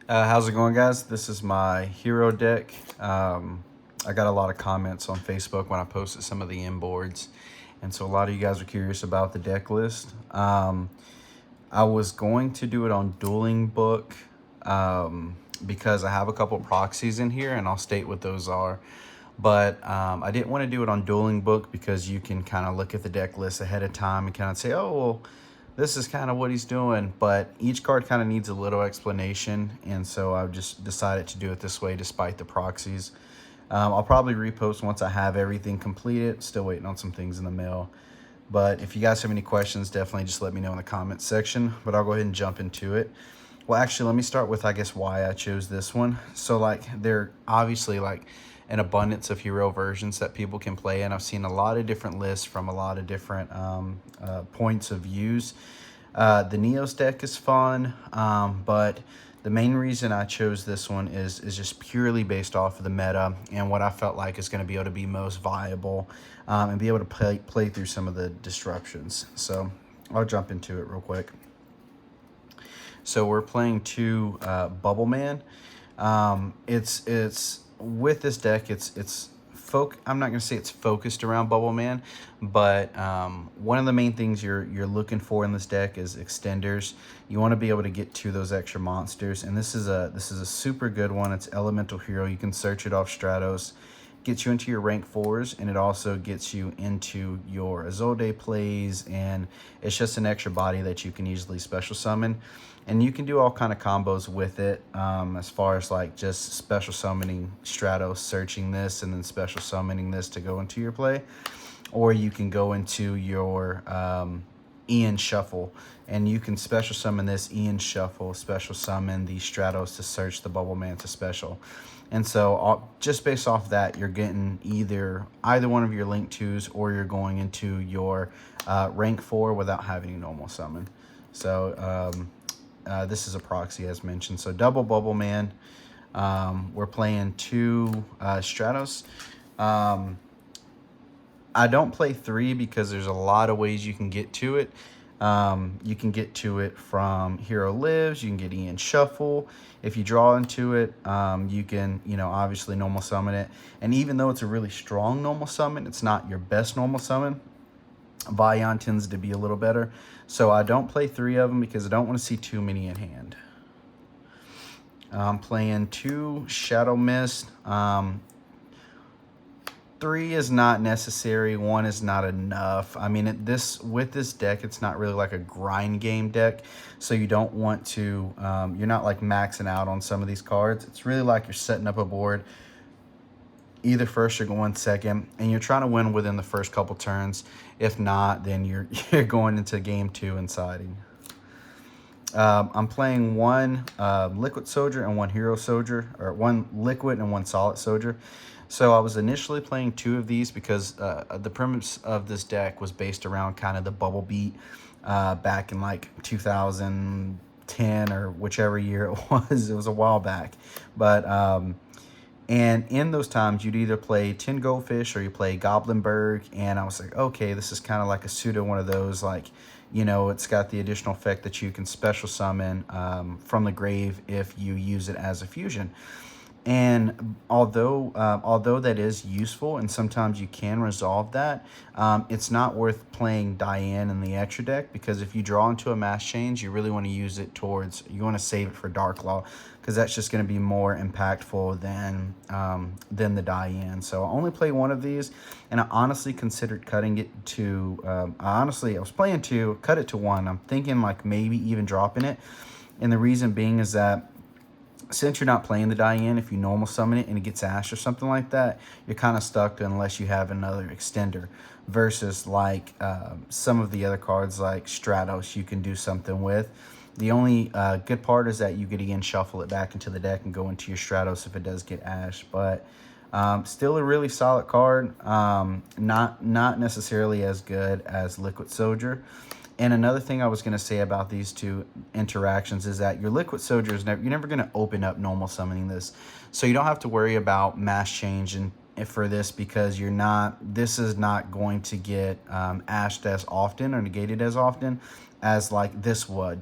How's it going, guys? This is my hero deck. I got a lot of comments on Facebook when I posted some of the inboards, and so a lot of you guys are curious about the deck list. I was going to do it on Dueling Book because I have a couple proxies in here, and I'll state what those are. But I didn't want to do it on Dueling Book because you can kind of look at the deck list ahead of time and kind of say, oh, well, this is kind of what he's doing, but each card kind of needs a little explanation, and so I've just decided to do it this way despite the proxies. I'll probably repost once I have everything completed. Still waiting on some things in the mail. But if you guys have any questions, definitely just let me know in the comments section. But I'll go ahead and jump into it. Well, actually, let me start with, I guess, why I chose this one. So, they're obviously, an abundance of hero versions that people can play, and I've seen a lot of different lists from a lot of different points of views. The Neos deck is fun, but the main reason I chose this one is just purely based off of the meta and what I felt like is going to be able to be most viable and be able to play through some of the disruptions. So I'll jump into it real quick. So we're playing two Bubbleman. It's with this deck, I'm not going to say it's focused around Bubbleman, but one of the main things you're looking for in this deck is extenders. You want to be able to get to those extra monsters, and this is a super good one. It's Elemental Hero. You can search it off Stratos, gets you into your rank 4s, and it also gets you into your Azode plays, and it's just an extra body that you can easily special summon. And you can do all kind of combos with it, as far as just special summoning Stratos, searching this, and then special summoning this to go into your play. Or you can go into your Ian Shuffle, and you can special summon this Ian Shuffle, special summon the Stratos to search the Bubbleman to special. And so just based off that, you're getting either one of your Link 2s, or you're going into your rank 4 without having a normal summon. So this is a proxy, as mentioned. So double Bubbleman. We're playing two Stratos. I don't play 3 because there's a lot of ways you can get to it. You can get to it from Hero Lives. You can get Ian Shuffle. If you draw into it, you can, obviously normal summon it. And even though it's a really strong normal summon, it's not your best normal summon. Vyon tends to be a little better. So I don't play 3 of them because I don't want to see too many in hand. I'm playing 2 Shadow Mist. 3 is not necessary. 1 is not enough. I mean, with this deck, it's not really like a grind game deck. So you don't want to, you're not maxing out on some of these cards. It's really like you're setting up a board. Either first or going second, and you're trying to win within the first couple turns. If not, then you're going into game 2 and siding. I'm playing 1 Liquid Soldier and 1 Hero Soldier, or 1 Liquid and 1 Solid Soldier. So I was initially playing 2 of these because the premise of this deck was based around kind of the bubble beat back in 2010 or whichever year it was. It was a while back, but and in those times, you'd either play 10 Goldfish or you play Goblinberg. And I was like, okay, this is kind of like a pseudo one of those, it's got the additional effect that you can special summon from the grave if you use it as a fusion. And although that is useful and sometimes you can resolve that, it's not worth playing Diane in the extra deck, because if you draw into a mass change, you really want to use it you want to save it for Dark Law, because that's just going to be more impactful than the Diane. So I only play 1 of these, and I honestly considered cutting it to, I was playing 2, cut it to 1. I'm thinking maybe even dropping it. And the reason being is that since you're not playing the Diane, if you normal summon it and it gets Ash or something like that, you're kind of stuck unless you have another extender. Versus some of the other cards like Stratos, you can do something with. The only good part is that you get again shuffle it back into the deck and go into your Stratos if it does get Ash. But still a really solid card. Not necessarily as good as Liquid Soldier. And another thing I was going to say about these 2 interactions is that your Liquid Soldier you're never going to open up normal summoning this. So you don't have to worry about mass change and for this, because this is not going to get ashed as often or negated as often as like this would,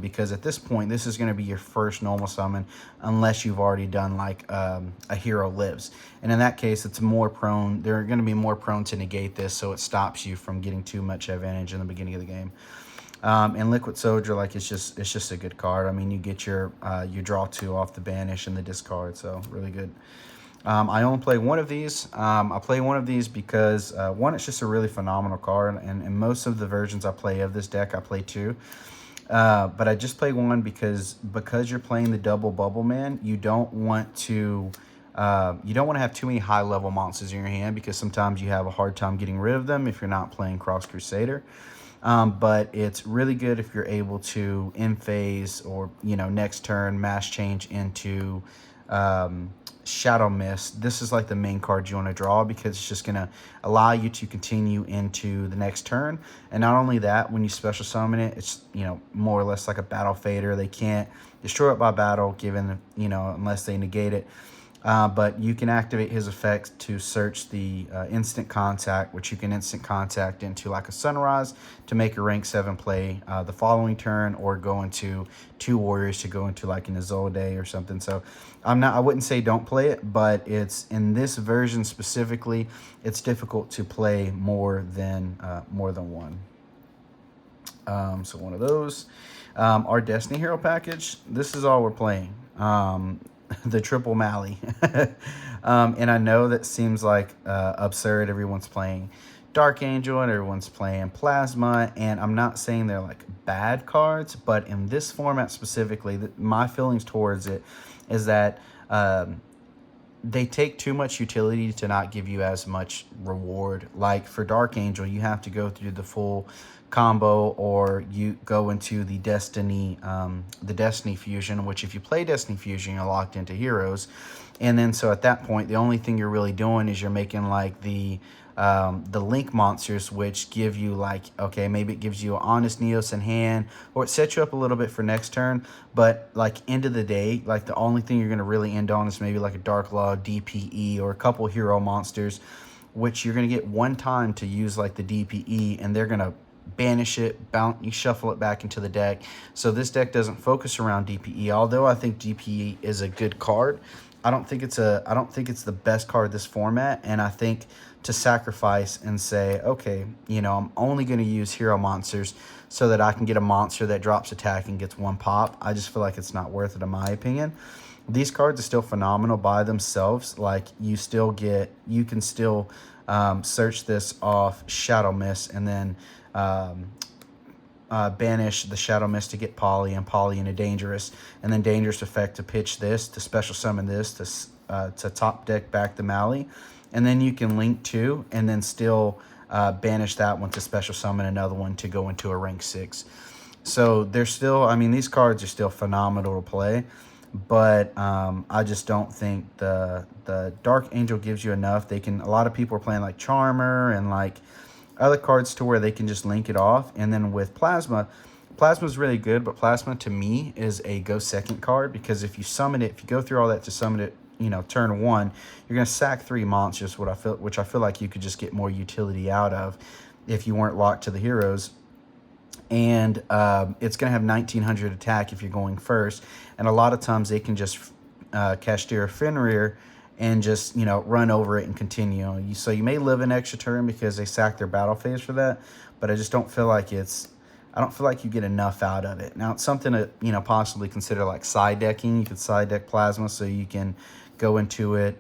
because at this point this is going to be your first normal summon unless you've already done like a hero lives, and in that case it's more prone, they're going to be more prone to negate this, so it stops you from getting too much advantage in the beginning of the game. And Liquid Soldier, like it's just a good card. I mean, you get your you draw 2 off the banish and the discard, so really good. I only play one of these. I play one of these because one, it's just a really phenomenal card, and in most of the versions I play of this deck, I play 2. But I just play one because you're playing the double Bubbleman, you don't want to have too many high level monsters in your hand, because sometimes you have a hard time getting rid of them if you're not playing Cross Crusader. But it's really good if you're able to in phase or next turn mass change into Shadow Mist. This is like the main card you want to draw, because it's just going to allow you to continue into the next turn. And not only that, when you special summon it, it's more or less like a battle fader. They can't destroy it by battle, given unless they negate it. But you can activate his effects to search the instant contact, which you can instant contact into like a Sunrise to make a rank 7 play the following turn, or go into 2 warriors to go into like an Izolde or something. So I wouldn't say don't play it, but it's in this version specifically, it's difficult to play more than one. So one of those. Our Destiny Hero package, this is all we're playing. The triple Mally. And I know that seems like absurd. Everyone's playing Dark Angel and everyone's playing Plasma, and I'm not saying they're like bad cards, but in this format specifically, my feelings towards it is that they take too much utility to not give you as much reward. Like for Dark Angel, you have to go through the full combo, or you go into the Destiny fusion, which if you play Destiny fusion, you're locked into heroes. And then so at that point, the only thing you're really doing is you're making like the link monsters, which give you like, okay, maybe it gives you an Honest Neos in hand, or it sets you up a little bit for next turn. But like end of the day, like the only thing you're going to really end on is maybe like a Dark Law, DPE, or a couple hero monsters, which you're going to get one time to use like the DPE, and they're going to banish it, you shuffle it back into the deck. So this deck doesn't focus around DPE, although I think DPE is a good card. I don't think it's the best card this format, and I think to sacrifice and say, okay, I'm only going to use hero monsters so that I can get a monster that drops attack and gets 1 pop, I just feel like it's not worth it in my opinion. These cards are still phenomenal by themselves. Like you can still search this off Shadow Mist, and then banish the Shadow Mist to get Poly, and Poly into Dangerous, and then Dangerous effect to pitch this, to special summon this, to top deck back the Mally, and then you can link 2, and then still banish that one to special summon another one to go into a rank 6. So they're still, I mean, these cards are still phenomenal to play, but I just don't think the Dark Angel gives you enough. A lot of people are playing like Charmer and like other cards to where they can just link it off. And then with Plasma's really good, but Plasma to me is a go second card, because if you summon it, if you go through all that to summon it, turn 1, you're going to sack 3 monsters, which I feel like you could just get more utility out of if you weren't locked to the heroes. And it's going to have 1900 attack if you're going first, and a lot of times they can just Cashtira Fenrir and just run over it and continue. So you may live an extra turn because they sack their battle phase for that, but I just don't feel like I don't feel like you get enough out of it. Now it's something to possibly consider like side decking. You could side deck Plasma so you can go into it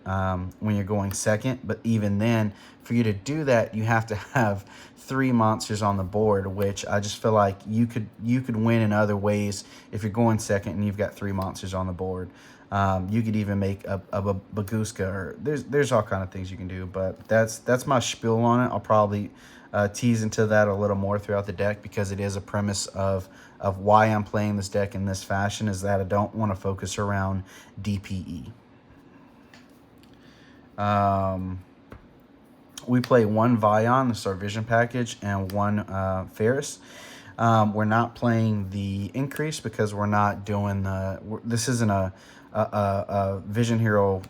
when you're going second, but even then, for you to do that, you have to have 3 monsters on the board, which I just feel like you could win in other ways if you're going second and you've got 3 monsters on the board. You could even make a Baguska, or there's all kind of things you can do, but that's my spiel on it. I'll probably tease into that a little more throughout the deck, because it is a premise of why I'm playing this deck in this fashion, is that I don't want to focus around DPE. We play 1 Vion, this is our Vision package, and 1 Ferris. We're not playing the increase because we're not doing this isn't a Vision Hero,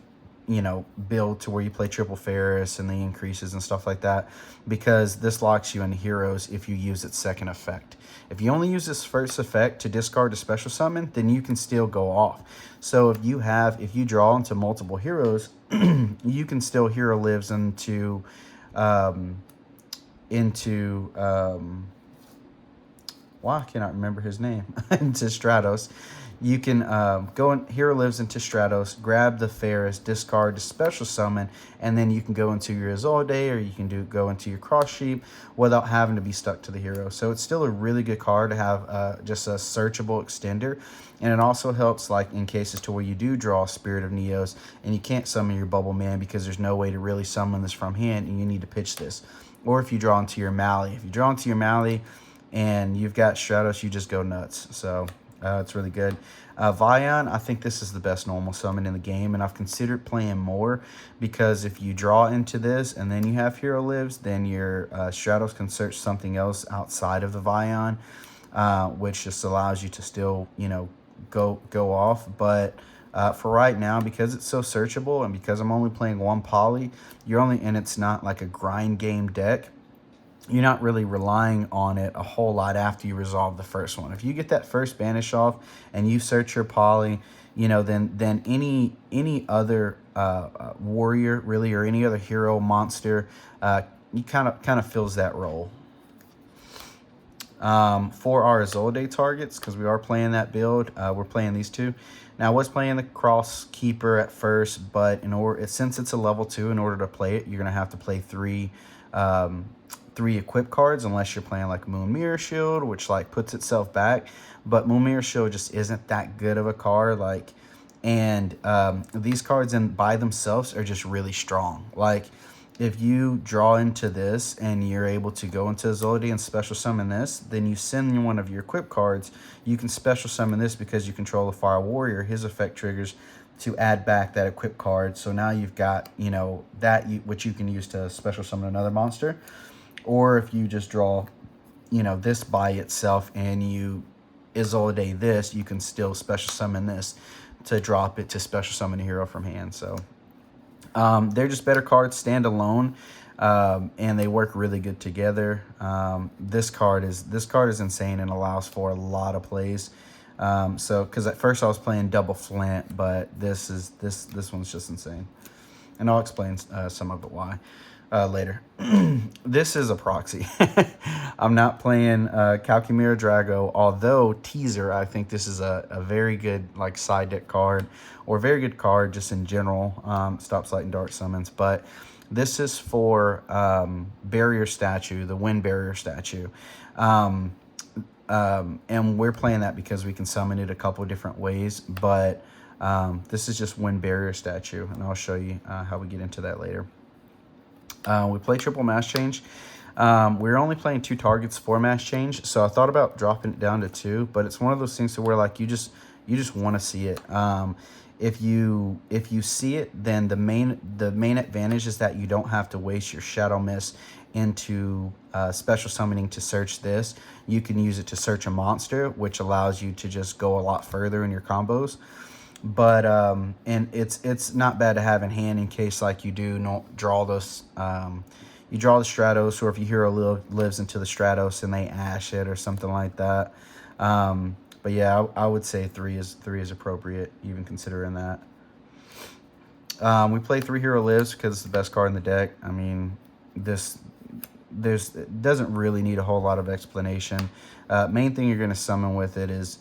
you know, build to where you play triple Ferris and the increases and stuff like that, because this locks you into heroes if you use its second effect. If you only use this first effect to discard a special summon, then you can still go off. So if you draw into multiple heroes, you can still hero lives into why I cannot remember his name, into Stratos. You can go in, hero lives into Stratos, grab the Ferris, discard the special summon, and then you can go into your Isolde, or you can go into your Cross Sheep without having to be stuck to the hero. So it's still a really good card to have just a searchable extender. And it also helps like in cases to where you do draw Spirit of Neos and you can't summon your Bubbleman because there's no way to really summon this from hand and you need to pitch this. Or if you draw into your Mally. If you draw into your Mally and you've got Stratos, you just go nuts. So it's really good. Vion, I think this is the best normal summon in the game, and I've considered playing more because if you draw into this and then you have hero lives, then your Stratos can search something else outside of the Vion, which just allows you to still, you know, go off. But for right now, because it's so searchable and because I'm only playing one poly, and it's not like a grind game deck, you're not really relying on it a whole lot after you resolve the first one. If you get that first banish off and you search your poly, you know, then any other warrior really, or any other hero monster, you kind of fills that role. For our Isolde targets, because we are playing that build, we're playing these two. Now, I was playing the Cross Keeper at first, but since it's a level 2, in order to play it, you're gonna have to play three equip cards, unless you're playing like Moon Mirror Shield, which like puts itself back. But Moon Mirror Shield just isn't that good of a card. Like, and these cards by themselves are just really strong. Like, if you draw into this and you're able to go into Isolde and special summon this, then you send one of your equip cards. You can special summon this because you control a Fire Warrior. His effect triggers to add back that equip card. So now you've got, you know, which you can use to special summon another monster. Or if you just draw, you know, this by itself and you Isolde this, you can still special summon this to drop it to special summon a hero from hand. So they're just better cards, stand alone, and they work really good together. This card is insane and allows for a lot of plays. So because at first I was playing double Flint, but this one's just insane, and I'll explain some of it why later. This is a proxy. I'm not playing Calcumira Drago, although teaser, I think this is a very good like side deck card, or very good card just in general. Stops light and dark summons, but this is for Barrier Statue, the Wind Barrier Statue. And we're playing that because we can summon it a couple different ways, but this is just Wind Barrier Statue, and I'll show you how we get into that later. We play triple mass change. We're only playing 2 targets for mass change, so I thought about dropping it down to 2, but it's one of those things to where like you just want to see it. If you see it, then the main advantage is that you don't have to waste your Shadow Mist into special summoning to search this. You can use it to search a monster, which allows you to just go a lot further in your combos. But and it's not bad to have in hand in case like you do not draw those you draw the Stratos, or if your hero lives into the Stratos and they ash it or something like that. But yeah, I would say 3 is appropriate, even considering that. We play 3 hero lives because it's the best card in the deck. I mean, it doesn't really need a whole lot of explanation. Main thing you're going to summon with it is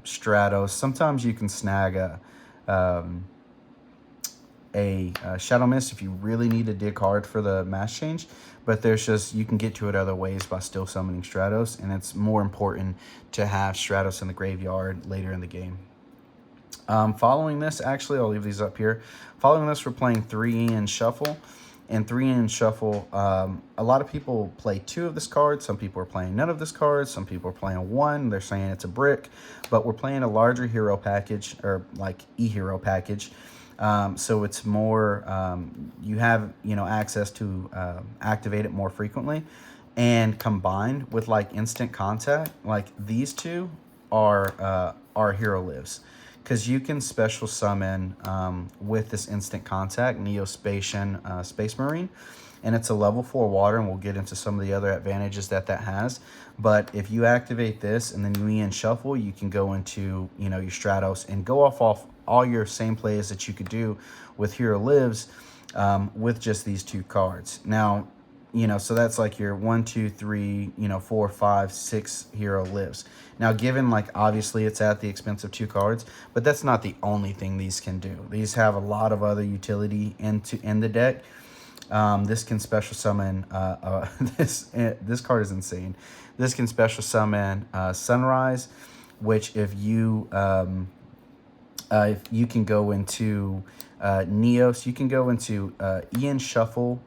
Stratos. Sometimes you can snag a Shadow Mist if you really need to dig hard for the mass change, but you can get to it other ways by still summoning Stratos, and it's more important to have Stratos in the graveyard later in the game. Following this, actually, I'll leave these up here. Following this, we're playing 3 in Shuffle. And 3 in Shuffle, a lot of people play 2 of this card. Some people are playing none of this card. Some people are playing 1. They're saying it's a brick. But we're playing a larger hero package, or like e-hero package. So it's more, you have, you know, access to activate it more frequently. And combined with like instant contact, like these two are hero lives. because you can special summon with this instant contact Neospatian Space Marine, and it's a level 4 water, and we'll get into some of the other advantages that has. But if you activate this and then you shuffle, you can go into, you know, your Stratos and go off all your same plays that you could do with Hero Lives with just these 2 cards. Now, you know, so that's like your 1, 2, 3, you know, 4, 5, 6 Hero Lives. Now, given, like, obviously it's at the expense of 2 cards, but that's not the only thing these can do. These have a lot of other utility in the deck. This can special summon, this card is insane. This can special summon Sunrise, which if you can go into Neos, you can go into Ian Shuffle,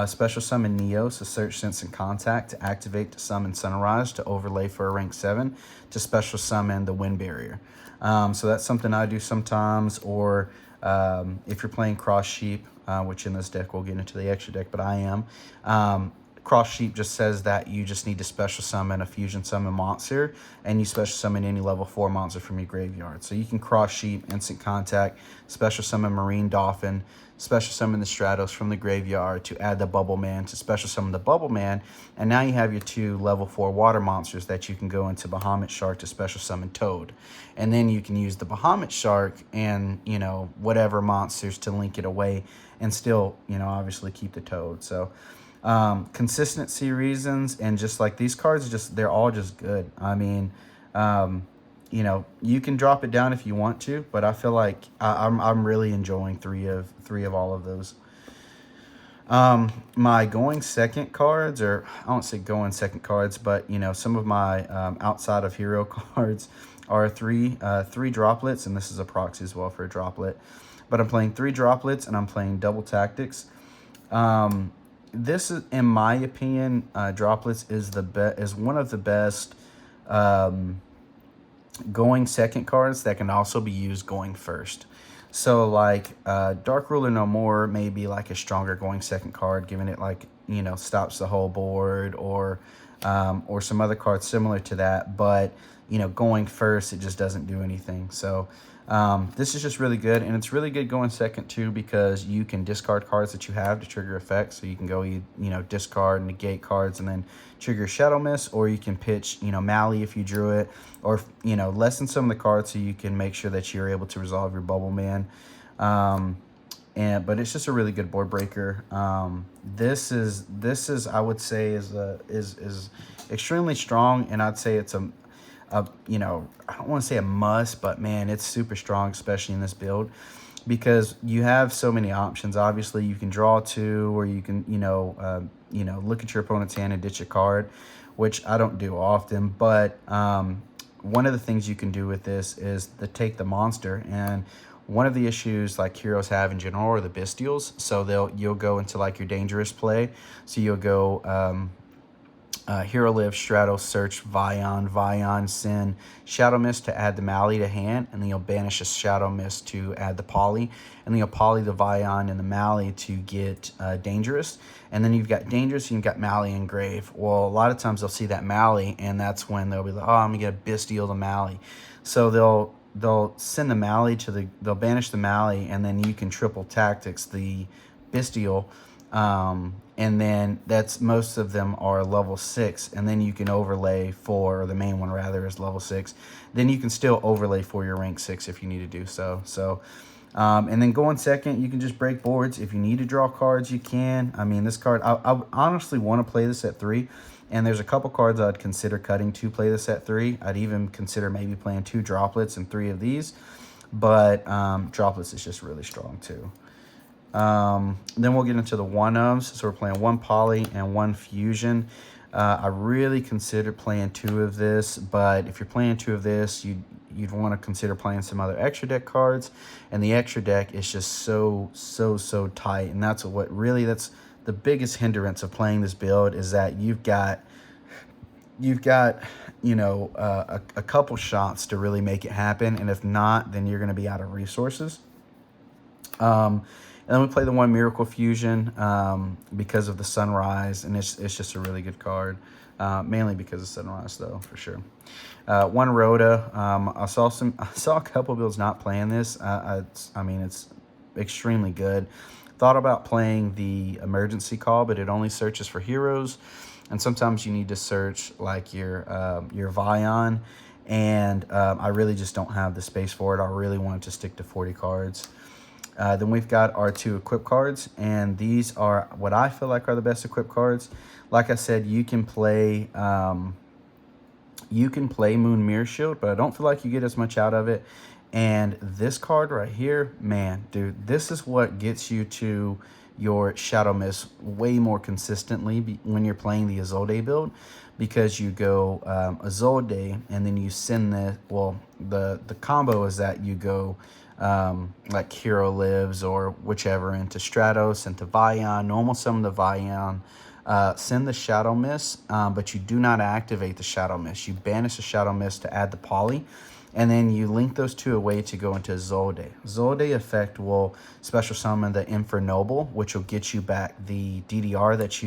special summon Neos, a search, sense, and contact to activate to summon Sunrise to overlay for a rank 7 to special summon the Wind Barrier. So that's something I do sometimes, or if you're playing Cross Sheep, which in this deck we'll get into the extra deck, but I am. Cross Sheep just says that you just need to special summon a fusion summon monster, and you special summon any level 4 monster from your graveyard. So you can Cross Sheep, instant contact, special summon Marine Dolphin, special summon the Stratos from the graveyard to add the Bubbleman to special summon the Bubbleman, and now you have your 2 level 4 water monsters that you can go into Bahamut Shark to special summon Toad. And then you can use the Bahamut Shark and, you know, whatever monsters to link it away and still, you know, obviously keep the Toad. So consistency reasons, and just like these cards, they're all just good. I mean, you know, you can drop it down if you want to, but I feel like I'm really enjoying three of all of those. My going second cards, or I won't say going second cards, but, you know, some of my outside of hero cards are three droplets, and this is a proxy as well for a droplet. But I'm playing 3 droplets, and I'm playing double tactics. This is, in my opinion, droplets is one of the best going second cards that can also be used going first. So like Dark Ruler No More may be like a stronger going second card, given it, like, you know, stops the whole board, or some other cards similar to that. But, you know, going first, it just doesn't do anything. So this is just really good, and it's really good going second too, because you can discard cards that you have to trigger effects. So you can go, you know, discard and negate cards and then trigger Shadow Mist, or you can pitch, you know, Mally if you drew it, or, you know, lessen some of the cards so you can make sure that you're able to resolve your Bubbleman. But it's just a really good board breaker. This is I would say is extremely strong, and I'd say it's you know, I don't want to say a must, but man, it's super strong, especially in this build, because you have so many options. Obviously, you can draw 2, or you can, you know, look at your opponent's hand and ditch a card, which I don't do often. But one of the things you can do with this is take the monster, and one of the issues like heroes have in general are the bestials. So you'll go into like your dangerous play. So you'll go Hero Live, Stratos, Search, Vion, Sin, Shadow Mist to add the Mally to hand, and then you'll banish a Shadow Mist to add the Poly, and then you'll Poly the Vion and the Mally to get Dangerous, and then you've got Dangerous, and you've got Mally and Grave. Well, a lot of times they'll see that Mally, and that's when they'll be like, oh, I'm going to get a Bestial the Mally. So they'll send the Mally they'll banish the Mally, and then you can triple tactics the Bestial, and then most of them are level 6, and then you can overlay or the main one rather is level 6. Then you can still overlay for your rank 6 if you need to do so. And then going second, you can just break boards. If you need to draw cards, you can. I mean, this card, I honestly want to play this at 3, and there's a couple cards I'd consider cutting to play this at 3. I'd even consider maybe playing 2 droplets and 3 of these, but droplets is just really strong too. Then we'll get into the 1-ofs. So we're playing 1 Poly and 1 Fusion. I really consider playing 2 of this, but if you're playing 2 of this, you'd want to consider playing some other extra deck cards, and the extra deck is just so tight, and that's the biggest hindrance of playing this build, is that you've got you know, a couple shots to really make it happen, and if not, then you're going to be out of resources. And then we play the 1 Miracle Fusion because of the Sunrise, and it's just a really good card. mainly because of Sunrise, though, for sure. One Rhoda. I saw a couple builds not playing this. I mean, it's extremely good. Thought about playing the emergency call, but it only searches for heroes, and sometimes you need to search like your Vion, and I really just don't have the space for it. I really wanted to stick to 40 cards. Then we've got our 2 equip cards, and these are what I feel like are the best equip cards. Like I said, you can play Moon Mirror Shield, but I don't feel like you get as much out of it. And this card right here, man, dude, this is what gets you to your Shadow Mist way more consistently when you're playing the Isolde build, because you go Isolde and then you send the combo is that you go like Hero Lives or whichever into Stratos, into Vion, normal summon the Vion, send the Shadow Mist, but you do not activate the Shadow Mist. You banish the Shadow Mist to add the Poly, and then you link those 2 away to go into Isolde. Isolde effect will special summon the Infernoble, which will get you back the DDR that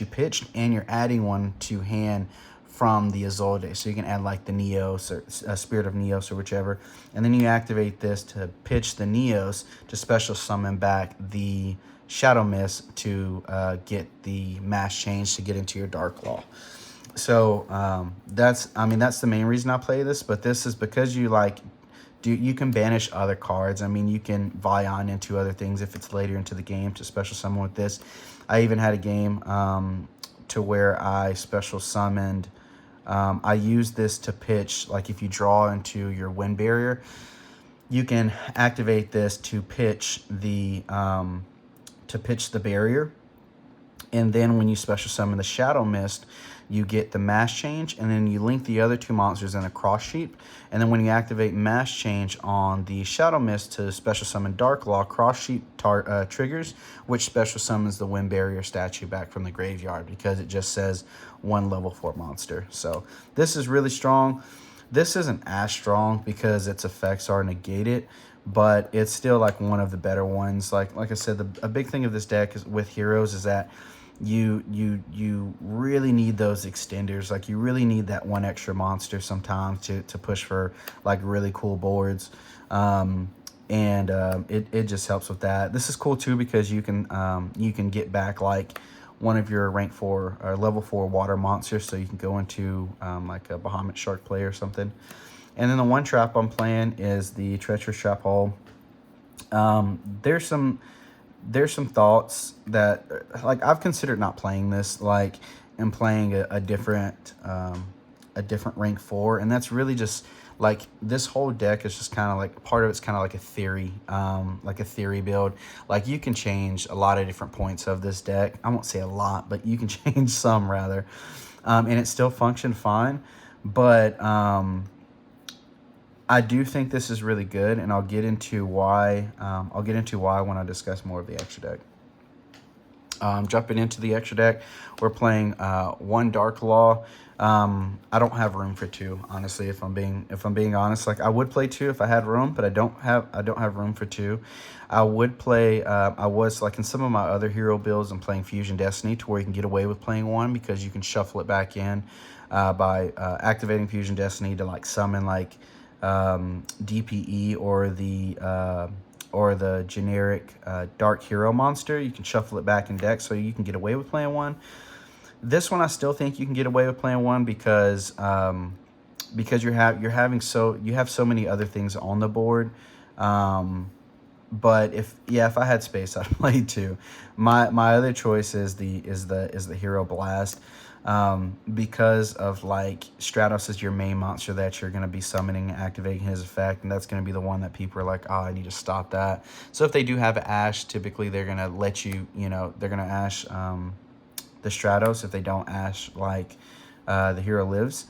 you pitched, and you're adding one to hand from the Isolde. So you can add like the Neos or Spirit of Neos or whichever. And then you activate this to pitch the Neos to special summon back the Shadow Mist to get the mass change to get into your Dark Claw. So that's the main reason I play this, but this is because you can banish other cards. I mean, you can Vion into other things if it's later into the game to special summon with this. I even had a game to where I special summoned. I used this to pitch, like if you draw into your Wind Barrier, you can activate this to pitch the barrier. And then when you special summon the Shadow Mist, you get the mass change, and then you link the other 2 monsters in a cross sheep. And then when you activate mass change on the Shadow Mist to special summon Dark Law, cross sheep triggers, which special summons the Wind Barrier statue back from the graveyard, because it just says 1 level 4 monster. So this is really strong. This isn't as strong because its effects are negated, but it's still like one of the better ones. Like I said, a big thing of this deck is with heroes is that you really need those extenders. Like you really need that 1 extra monster sometimes to push for like really cool boards. It just helps with that. This is cool too because you can get back like one of your rank 4 or level 4 water monsters, so you can go into like a Bahamut Shark play or something. And then the one trap I'm playing is the Treacherous Trap Hole. There's some thoughts that, like, I've considered not playing this, like, and playing a different rank 4, and that's really just like this whole deck is just kind of like part of it's kind of like a theory build. Like you can change a lot of different points of this deck. I won't say a lot, but you can change some rather, and it still functioned fine. But I do think this is really good, and I'll get into why. When I discuss more of the extra deck. Jumping into the extra deck, we're playing 1 Dark Law. I don't have room for 2, honestly. If I'm being honest, like I would play 2 if I had room, but I don't have room for 2. I would play. I was like in some of my other hero builds, I'm playing Fusion Destiny to where you can get away with playing 1 because you can shuffle it back in by activating Fusion Destiny to like summon like DPE or the generic dark hero monster. You can shuffle it back in deck so you can get away with playing 1. This one I still think you can get away with playing 1 because you have so many other things on the board. But if I had space, I'd play 2. My other choice is the Hero Blast. Because of like Stratos is your main monster that you're going to be summoning and activating his effect, and that's going to be the one that people are like, oh, I need to stop that. So if they do have Ash, typically they're going to let you, they're going to Ash the Stratos if they don't Ash like the Hero Lives.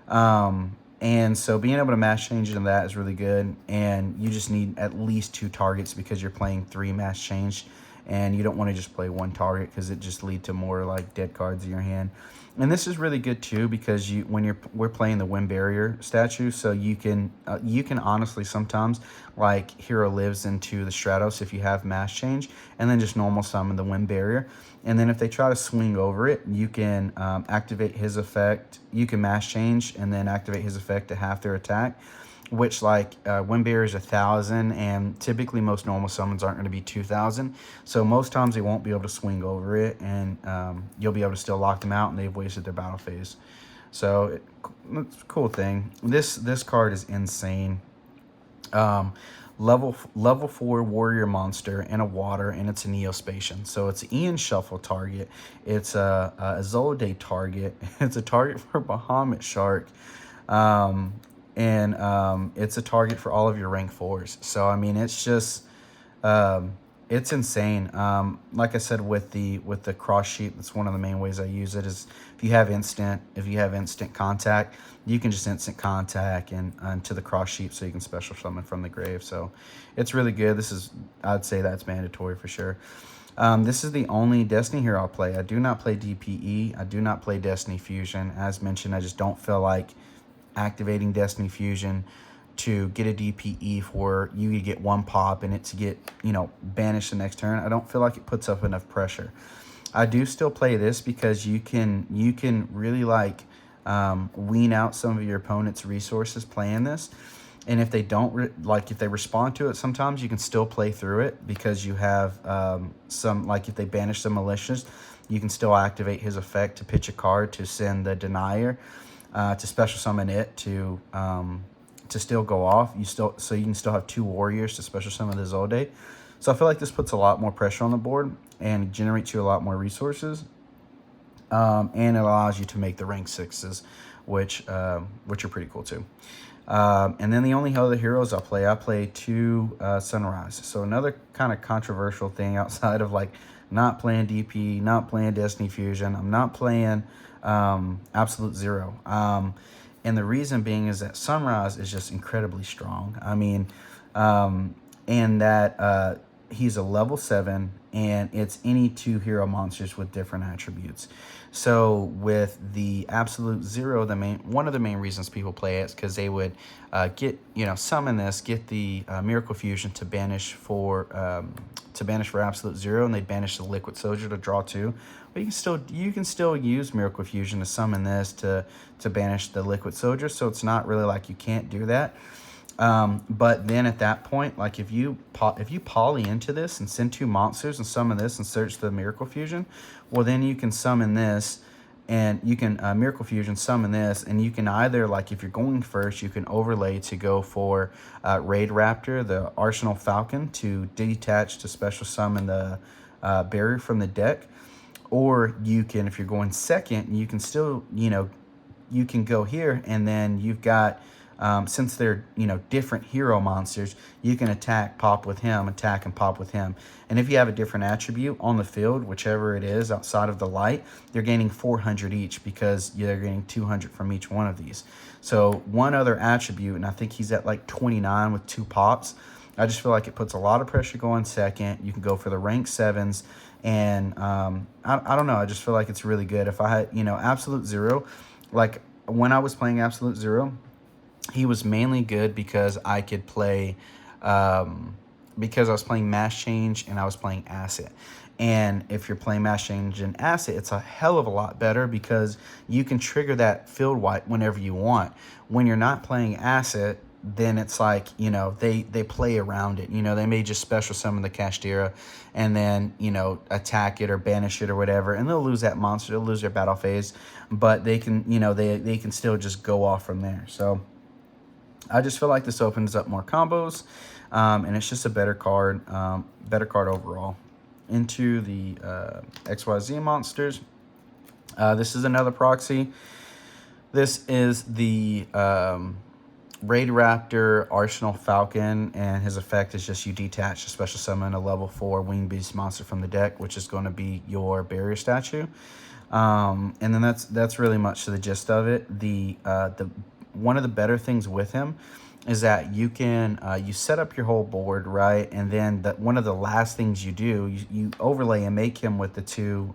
And so being able to mass change into that is really good, and you just need at least 2 targets because you're playing 3 mass change and you don't want to just play one target because it just lead to more like dead cards in your hand. And this is really good too because we're playing the wind barrier statue, so you can honestly sometimes like hero lives into the Stratos if you have mass change, and then just normal summon the wind barrier. And then if they try to swing over it, you can activate his effect. You can mass change and then activate his effect to half their attack, which like wind barrier is 1,000, and typically most normal summons aren't going to be 2,000. So most times they won't be able to swing over it, and you'll be able to still lock them out, and they've wasted their battle phase. So it's a cool thing. This card is insane. Level 4 warrior monster and a water, and it's a Neospatian. So it's an Ian Shuffle target. It's a Zolde target. It's a target for Bahamut Shark. It's a target for all of your rank 4s. So I mean, it's just it's insane. Like I said, with the cross sheep, that's one of the main ways I use it. Is if you have instant contact, you can just instant contact and to the cross sheep, so you can special summon from the grave. So it's really good. I'd say that's mandatory for sure. This is the only Destiny hero I'll play. I do not play DPE. I do not play Destiny Fusion. As mentioned, I just don't feel like activating Destiny Fusion to get a DPE for you to get one pop and it to get, banished the next turn. I don't feel like it puts up enough pressure. I do still play this because you can really like wean out some of your opponent's resources playing this. And if they don't if they respond to it, sometimes you can still play through it because you have some, like if they banish the malicious, you can still activate his effect to pitch a card to send the denier to special summon it to still go off. So you can still have 2 warriors to special summon the Zolde. So I feel like this puts a lot more pressure on the board and generates you a lot more resources. And it allows you to make the rank 6s, which are pretty cool too. And then the only other heroes I play 2 Sunrise. So another kind of controversial thing outside of like not playing DP, not playing Destiny Fusion. I'm not playing Absolute Zero. And the reason being is that Sunrise is just incredibly strong. I mean, and that he's a level 7, and it's any 2 hero monsters with different attributes. So with the Absolute Zero, one of the main reasons people play it is because they would summon this, get the Miracle Fusion to banish for Absolute Zero, and they banish the Liquid Soldier to draw 2. But you can still use Miracle Fusion to summon this to banish the Liquid Soldier. So it's not really like you can't do that. But then at that point, like if you poly into this and send 2 monsters and summon this and search the Miracle Fusion, well then you can summon this, and you can Miracle Fusion summon this, and you can either, like if you're going first, you can overlay to go for Raidraptor, the Arsenal Falcon, to detach to special summon the barrier from the deck. Or you can, if you're going second, you can still, you can go here, and then you've got, since they're, different hero monsters, you can attack and pop with him. And if you have a different attribute on the field, whichever it is outside of the light, they're gaining 400 each because they're getting 200 from each one of these. So one other attribute, and I think he's at like 29 with 2 pops. I just feel like it puts a lot of pressure going second. You can go for the rank 7s. And I don't know. I just feel like it's really good. If I had, Absolute Zero, like when I was playing Absolute Zero, he was mainly good because I could play, because I was playing Mass Change and I was playing Asset. And if you're playing Mass Change and Asset, it's a hell of a lot better because you can trigger that field wipe whenever you want. When you're not playing Asset, then it's like, they play around it. They may just special summon the Kashtira and then, attack it or banish it or whatever, and they'll lose that monster, they'll lose their battle phase, but they can, they can still just go off from there. So I just feel like this opens up more combos, and it's just a better card overall. Into the XYZ monsters. This is another proxy. This is the Raidraptor Arsenal Falcon, and his effect is just you detach a special summon a level 4 winged beast monster from the deck, which is going to be your barrier statue. And then that's really much to the gist of it. The one of the better things with him is that you can you set up your whole board, right? And then one of the last things you do, you overlay and make him with the two,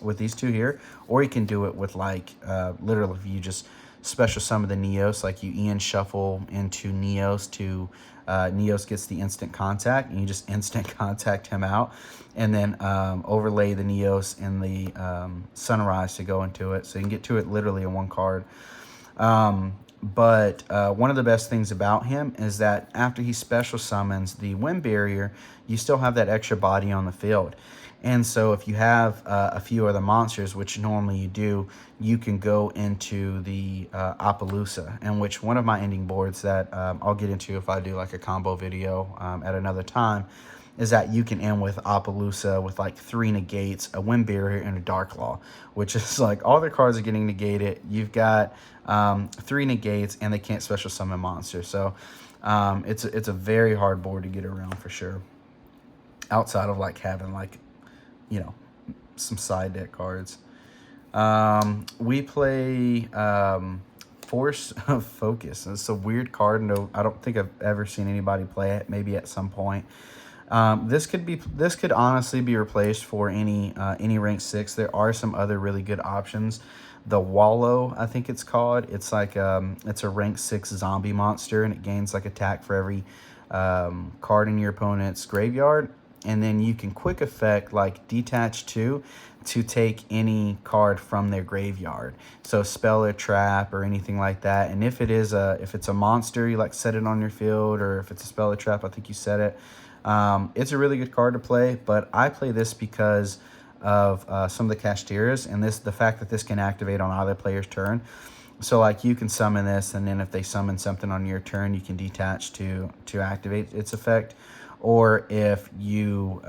with these two here, or you can do it with like literally if you just special summon the Neos, like you Ian shuffle into Neos to Neos gets the instant contact, and you just instant contact him out, and then overlay the Neos and the Sunrise to go into it, so you can get to it literally in one card. But one of the best things about him is that after he special summons the Wind Barrier, you still have that extra body on the field. And so if you have a few other monsters, which normally you do, you can go into the Appaloosa, and which one of my ending boards that I'll get into if I do like a combo video at another time, is that you can end with Appaloosa with like 3 negates, a Wind Barrier, and a Dark Law, which is like all their cards are getting negated. You've got 3 negates, and they can't special summon monsters. So it's a very hard board to get around for sure, outside of like having like, you know, some side deck cards. We play Force of Focus. It's a weird card. No, I don't think I've ever seen anybody play it. Maybe at some point. This could honestly be replaced for any rank 6. There are some other really good options. The Wallow, I think it's called. It's like it's a rank 6 zombie monster, and it gains like attack for every card in your opponent's graveyard. And then you can quick effect like detach 2 to take any card from their graveyard. So spell or trap or anything like that. And if it's a monster, you like set it on your field, or if it's a spell or trap, I think you set it. It's a really good card to play, but I play this because of some of the Cashteras, and the fact that this can activate on either player's turn. So like you can summon this, and then if they summon something on your turn, you can detach to activate its effect. Or if you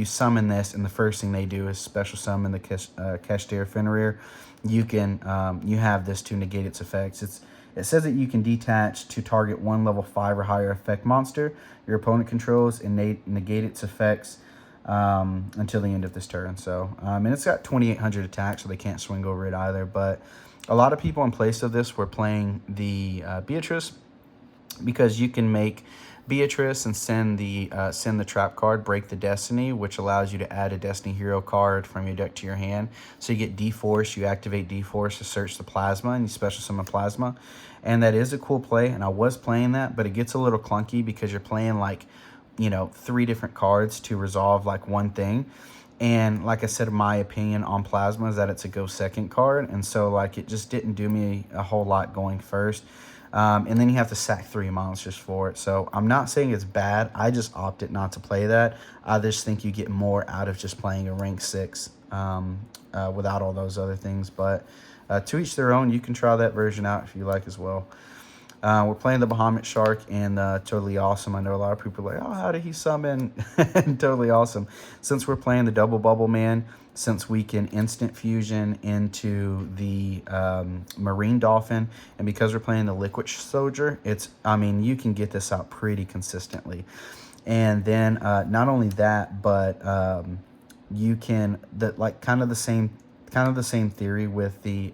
summon this and the first thing they do is special summon the Kashtira Fenrir, you have this to negate its effects. It says that you can detach to target 1 level 5 or higher effect monster your opponent controls and negate its effects until the end of this turn. So and it's got 2,800 attack, so they can't swing over it either. But a lot of people in place of this were playing the Beatrice, because you can make Beatrice and send the trap card, Break the Destiny, which allows you to add a Destiny Hero card from your deck to your hand. So you get D-Force, you activate D-Force to search the Plasma, and you special summon Plasma. And that is a cool play, and I was playing that, but it gets a little clunky because you're playing like, 3 different cards to resolve like one thing. And like I said, my opinion on Plasma is that it's a go second card, and so like it just didn't do me a whole lot going first. And then you have to sack 3 monsters for it. So I'm not saying it's bad. I just opted not to play that. I just think you get more out of just playing a rank 6 without all those other things. But to each their own. You can try that version out if you like as well. We're playing the Bahamut Shark and Totally Awesome. I know a lot of people are like, oh, how did he summon Totally Awesome? Since we're playing the double Bubbleman, since we can instant fusion into the Marine Dolphin, and because we're playing the Liquid Soldier, you can get this out pretty consistently. And then not only that, but you can kind of the same theory with the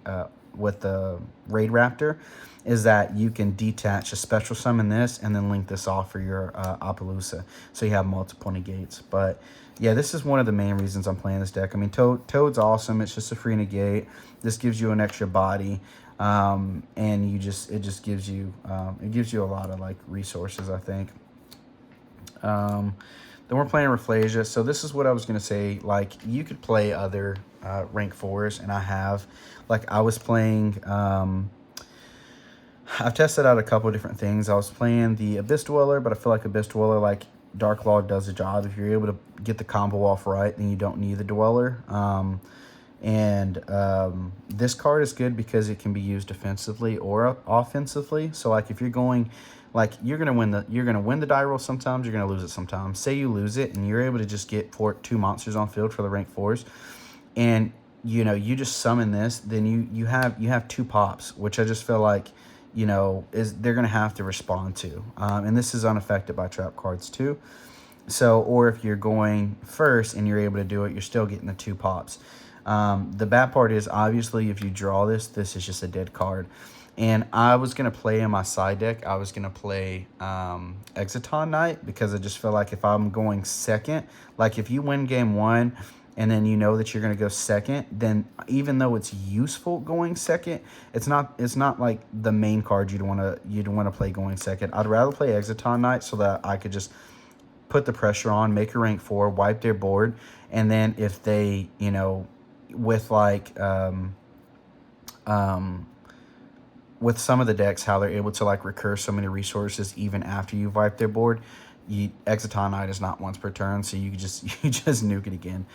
Raidraptor, is that you can detach a special summon this and then link this off for your Appaloosa, so you have multiple negates. But yeah, this is one of the main reasons I'm playing this deck. I mean, Toad's awesome. It's just a free negate. This gives you an extra body, and it just gives you a lot of like resources, I think. Then we're playing Rafflesia. So this is what I was gonna say. Like, you could play other rank 4s, and I have. Like, I was playing. I've tested out a couple of different things. I was playing the Abyss Dweller, but I feel like Abyss Dweller, like Dark Law, does the job. If you're able to get the combo off right, then you don't need the Dweller. This card is good because it can be used defensively or offensively. So like if you're going, like you're gonna win the die roll sometimes, you're gonna lose it sometimes. Say you lose it and you're able to just get 2 monsters on field for the rank 4s, and you just summon this, then you have 2 pops, which I just feel like they're going to have to respond to. And this is unaffected by trap cards too. So, or if you're going first and you're able to do it, you're still getting the 2 pops. The bad part is, obviously, if you draw this is just a dead card. And I was going to play in my side deck, I was going to play Exciton Knight, because I just feel like if I'm going second, like if you win game one and then you know that you're going to go second, then even though it's useful going second, it's not like the main card you'd want to play going second. I'd rather play Exciton Knight so that I could just put the pressure on, make a rank 4, wipe their board, and then if they, you know, with like with some of the decks, how they're able to like recur so many resources even after you've wiped their board, Exciton Knight is not once per turn, so you just nuke it again.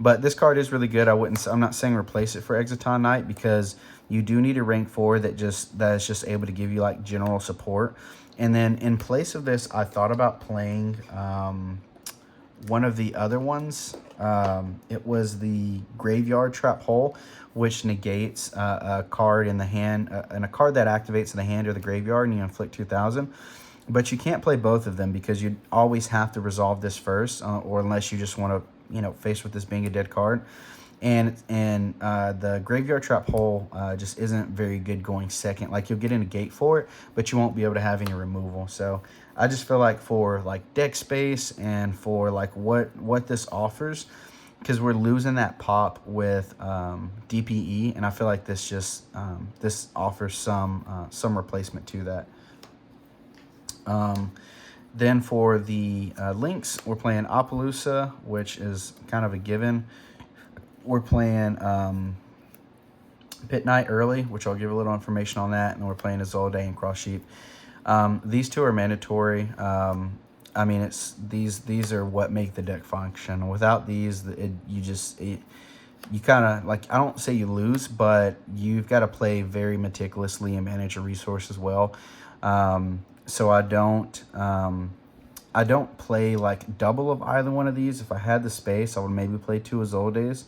But this card is really good. I'm not saying replace it for Exciton Knight, because you do need a rank 4 that is just able to give you like general support. And then in place of this, I thought about playing one of the other ones. It was the Graveyard Trap Hole, which negates a card in the hand, and a card that activates in the hand or the graveyard, and you inflict 2,000. But you can't play both of them, because you always have to resolve this first, or unless you just want to, you know, face with this being a dead card. And the Graveyard Trap Hole just isn't very good going second. Like, you'll get in a gate for it, but you won't be able to have any removal. So I just feel like for like deck space and for like what this offers, because we're losing that pop with DPE, and I feel like this just this offers some replacement to that. Then for the links, we're playing Appaloosa, which is kind of a given. We're playing Pit Knight early, which I'll give a little information on that, and we're playing Azolde and Cross Sheep. These two are mandatory. I mean, these are what make the deck function. Without these, you kind of, like, I don't say you lose, but you've got to play very meticulously and manage your resources well. So I don't play like double of either one of these. If I had the space, I would maybe play 2 Azoldes.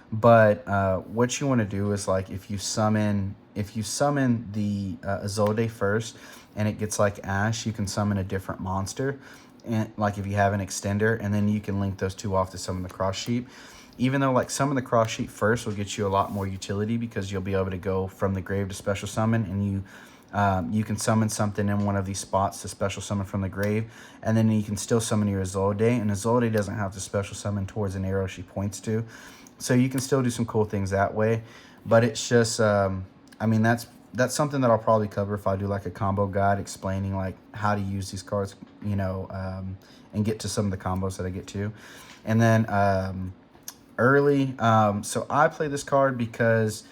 But what you want to do is, like, if you summon the Azolde first and it gets like Ash, you can summon a different monster, and like if you have an extender, and then you can link those 2 off to summon the Cross Sheep. Even though like summon the Cross Sheep first will get you a lot more utility, because you'll be able to go from the grave to special summon, and you can summon something in one of these spots to special summon from the grave, and then you can still summon your Azolde, and Azolde doesn't have to special summon towards an arrow she points to. So you can still do some cool things that way. But it's just, I mean, that's something that I'll probably cover if I do like a combo guide explaining like how to use these cards, you know, and get to some of the combos that I get to. And then early, so I play this card because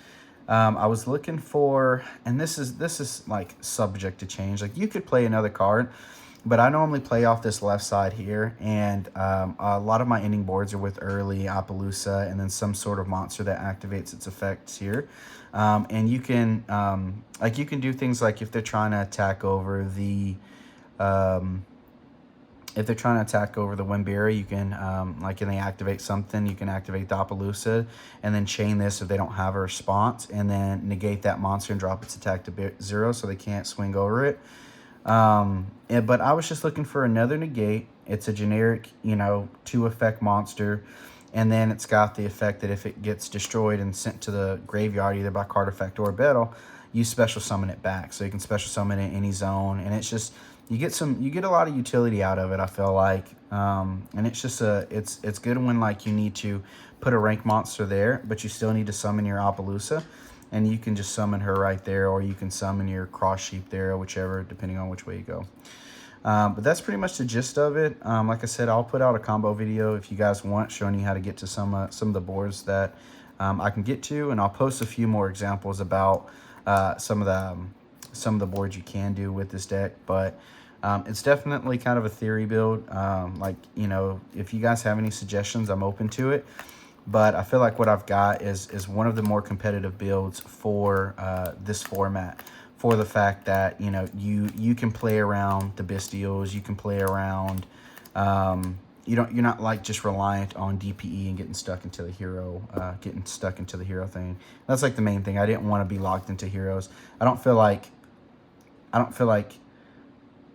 I was looking for, and this is like subject to change. Like, you could play another card, but I normally play off this left side here, and a lot of my ending boards are with early Appaloosa and then some sort of monster that activates its effects here. And you can like, you can do things like if they're trying to attack over the Wimbira, you can like, and they activate something, you can activate the Appaloosa and then chain this if they don't have a response, and then negate that monster and drop its attack to 0 so they can't swing over it. But I was just looking for another negate. It's a generic, you know, 2 effect monster, and then it's got the effect that if it gets destroyed and sent to the graveyard either by card effect or battle, you special summon it back. So you can special summon it in any zone, and it's just, you get a lot of utility out of it, I feel like. And it's just it's good when like you need to put a rank monster there, but you still need to summon your Appaloosa. And you can just summon her right there, or you can summon your Cross Sheep there, or whichever, depending on which way you go. But that's pretty much the gist of it. Like I said, I'll put out a combo video if you guys want, showing you how to get to some of the boards that I can get to, and I'll post a few more examples about some of the boards you can do with this deck. But it's definitely kind of a theory build. Like, you know, if you guys have any suggestions, I'm open to it. But I feel like what I've got is one of the more competitive builds for this format, for the fact that, you know, you can play around the Bestials, you can play around, you're not like just reliant on DPE and getting stuck into the hero thing. That's like the main thing. I didn't want to be locked into heroes. I don't feel like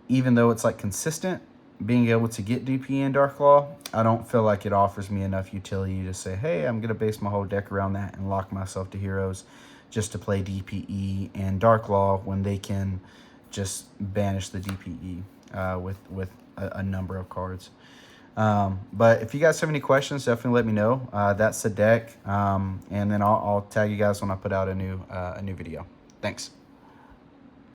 even though it's like consistent, being able to get DP and Dark Law, I don't feel like it offers me enough utility to say, hey, I'm going to base my whole deck around that and lock myself to heroes just to play DPE and Dark Law when they can just banish the DPE with a number of cards. But if you guys have any questions, definitely let me know. That's the deck, and then I'll tag you guys when I put out a new video. Thanks.